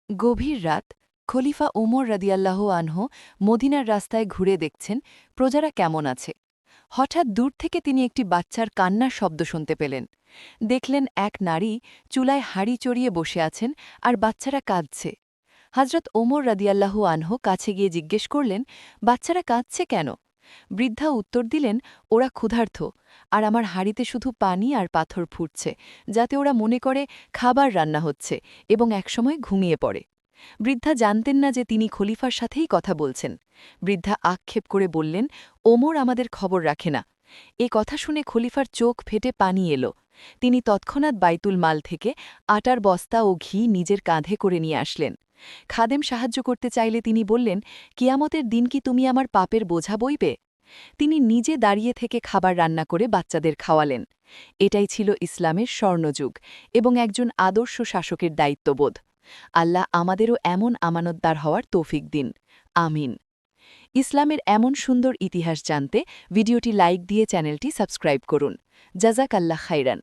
গভীর রাত খলিফা ওমর রাদিয়াল্লাহু আনহু মদিনার রাস্তায় ঘুরে দেখছেন প্রজারা কেমন আছে। হঠাৎ দূর থেকে তিনি একটি বাচ্চার কান্নার শব্দ শুনতে পেলেন। দেখলেন এক নারী চুলায় হাঁড়ি চড়িয়ে বসে আছেন আর বাচ্চারা কাঁদছে। হজরত ওমর রাদিয়াল্লাহু আনহু কাছে গিয়ে জিজ্ঞেস করলেন, বাচ্চারা কাঁদছে কেন? বৃদ্ধা উত্তর দিলেন, ওরা ক্ষুধার্ত, আর আমার হাঁড়িতে শুধু পানি আর পাথর ফুটছে, যাতে ওরা মনে করে খাবার রান্না হচ্ছে এবং একসময় ঘুমিয়ে পড়ে। বৃদ্ধা জানতেন না যে তিনি খলিফার সাথেই কথা বলছেন। বৃদ্ধা আক্ষেপ করে বললেন, ওমর আমাদের খবর রাখে না। এ কথা শুনে খলিফার চোখ ফেটে পানি এলো। তিনি তৎক্ষণাৎ বাইতুল মাল থেকে আটার বস্তা ও ঘি নিজের কাঁধে করে নিয়ে আসলেন। খাদেম সাহায্য করতে চাইলে তিনি বললেন, কিয়ামতের দিন কি তুমি আমার পাপের বোঝা বইবে? তিনি নিজে দাঁড়িয়ে থেকে খাবার রান্না করে বাচ্চাদের খাওয়ালেন। এটাই ছিল ইসলামের স্বর্ণযুগ এবং একজন আদর্শ শাসকের দায়িত্ববোধ। আল্লাহ আমাদেরও এমন আমানতদার হওয়ার তৌফিক দিন। আমিন। ইসলামের এমন সুন্দর ইতিহাস জানতে ভিডিওটি লাইক দিয়ে চ্যানেলটি সাবস্ক্রাইব করুন। জাজাকাল্লাহ খাইরান।